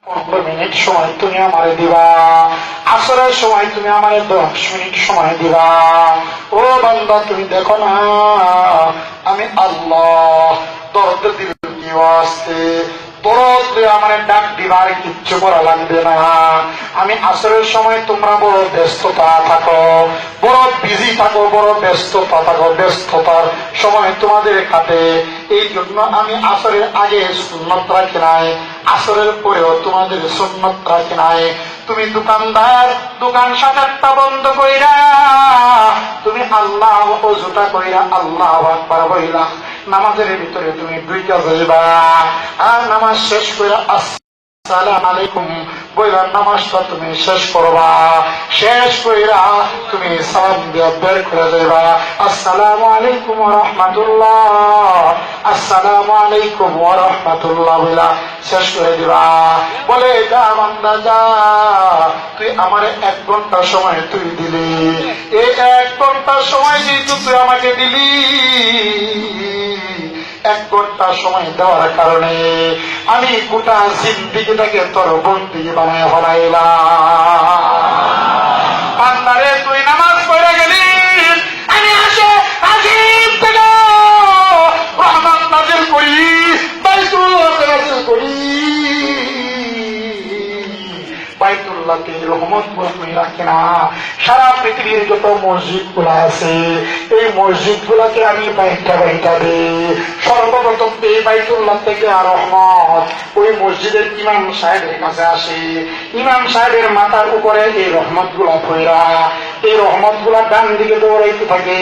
15 minute সময় তুমি আমারে দিবা, আসরের সময় তুমি আমারে 10 মিনিট সময় দিবা। ও বান্দা, তুমি দেখো না আমি আল্লাহ দরদ দিল কি আসছে, দরদ আমার ডাক দিবার কিচ্ছু করা লাগবে না। আমি আসরের সময় তোমরা বড় ব্যস্ততা থাকো, বড় বিজি থাকো, বড় ব্যস্ততা থাকো, ব্যস্ততার সময় তোমাদের কাটে, এই জন্য আমি আসরের আগে সুন্নত রাখি নাই, আসরের পরেও তোমাদের সুন্নত রাখি নাই। তুমি দোকানদার, দোকান 7-8টা বন্ধ কইরা তুমি আল্লাহ ওযুটা কইরা আল্লাহু আকবার বইলা নামাজের ভিতরে তুমি দুইটা যাইবা, আর নামাজ শেষ কইরা আসসালামু আলাইকুম বইলা নামাজটা তুমি শেষ করবা। শেষ কইরা তুমি সালাম দিয়া বের করে যাইবা, আসসালামু আলাইকুম ওয়া রাহমাতুল্লাহ, আসসালামু আলাইকুম ওয়া রাহমাতুল্লাহ বইলা শেষ করে দিবা। বলে যা বান্দা যা, তুই আমারে 1 ঘন্টা সময় তুই দিলি, এই 1 ঘন্টা সময় যেহেতু তুই আমাকে দিলি, 1 ঘন্টা সময় দেওয়ার কারণে আমি গোটা জিন্দেগিটাকে তোর বন্দিগি বানায় ফেলাইলাম। বান্দারে তুই নামাজ পড়ে গেলি, আমি আসে আজিব থেকে রহমত নাজিল করি, বাইতুল নাজিল করি, বাইতুল্লাহকে রহমত বলে রাখে না। সারা পৃথিবীর যত মসজিদ গুলা আছে, এই মসজিদ গুলাকে আমি বাইটা বাইটা দিই। সর্বপ্রথম এই বাইতুল্লাহ থেকে আর রহমত ওই মসজিদের ইমাম সাহেবের কাছে আসে, ইমাম সাহেবের মাথার উপরে এই রহমত গুলা পয়রা, এই রহমত গুলা ডান দিকে দৌড়াইতে থাকে,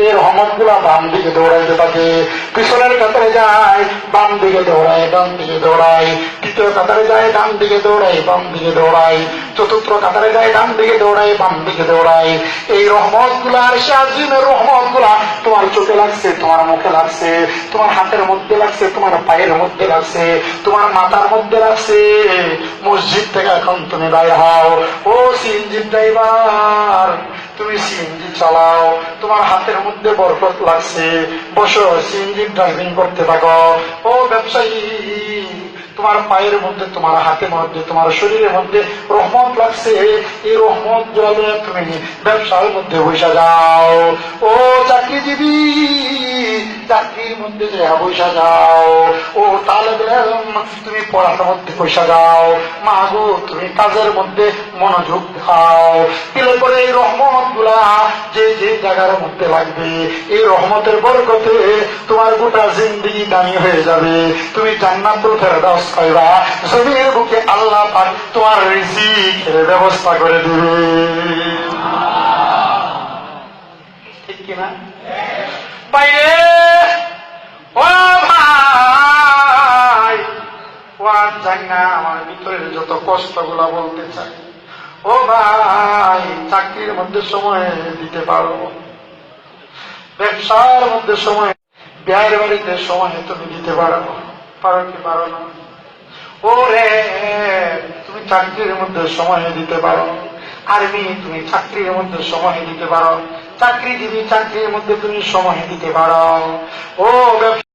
এই রহমত গুলা বাম দিকে দৌড়াইতে থাকে। পিছনের কাতারে যায় বাম দিকে দৌড়ায়, ডান দিকে দৌড়ায়, তৃতীয় কাতারে যায় ডান দিকে দৌড়ায়, বাম দিকে দৌড়ায়, চতুর্থ কাতারে যায় ডান দিকে দৌড়ায়, বাম দিকে দৌড়ায়। এই রহমত গুলা আর শাজিমের রহমত গুলা তোমার চোখে লাগছে, তোমার মুখে লাগছে, তোমার হাতের মধ্যে লাগছে, তোমার পায়ের মধ্যে লাগছে, তোমার মাথার মধ্যে লাগছে। মসজিদ থেকে এখন তুমি বাইরে হও, ও সিএনজি ড্রাইভার তুমি সিএনজি চালাও, তোমার হাতের মধ্যে বরকত লাগছে, বসো সিএনজি ড্রাইভিং করতে থাকো। ও ব্যবসায়ী তোমার পায়ের মধ্যে, তোমার হাতের মধ্যে, তোমার শরীরের মধ্যে রহমত লাগছে, এই রহমত জলে তুমি ব্যবসার মধ্যে বসে যাও। ও চাকরিজীবী চাকরির মধ্যে যে বসে যাও। ও তালেবে তুমি পড়ার মধ্যে বসে যাও। মা গো তুমি কাজের মধ্যে মনোযোগ দাও। দিলে করে এই রহমত গুলা যে যে জায়গার মধ্যে লাগবে, এই রহমতের বরকতে তোমার গোটা জিন্দেগি দামি হয়ে যাবে। তুমি জান্নাতুল ফেরদাউস পাইবা, জমির বুকে আল্লাহ পাক তোমার রিজিকের ব্যবস্থা করে দিবে। ঠিক কিনা বাইরে? ও ভাই, ও জানি না আমার ভিতরের যত কষ্ট গুলা বলতে চাই। ও ভাই, চাকরির মধ্যে সময় দিতে পারো, ব্যবসার মধ্যে সময়, বিয়ের বাড়িতে সময় তুমি দিতে পারো, পারো কি পারো না? ওরে তুমি চাকরির মধ্যে সময় দিতে পারো, আর্মি তুমি চাকরির মধ্যে সময় দিতে পারো, চাকরিজীবী চাকরির মধ্যে তুমি সময় দিতে পারো। ও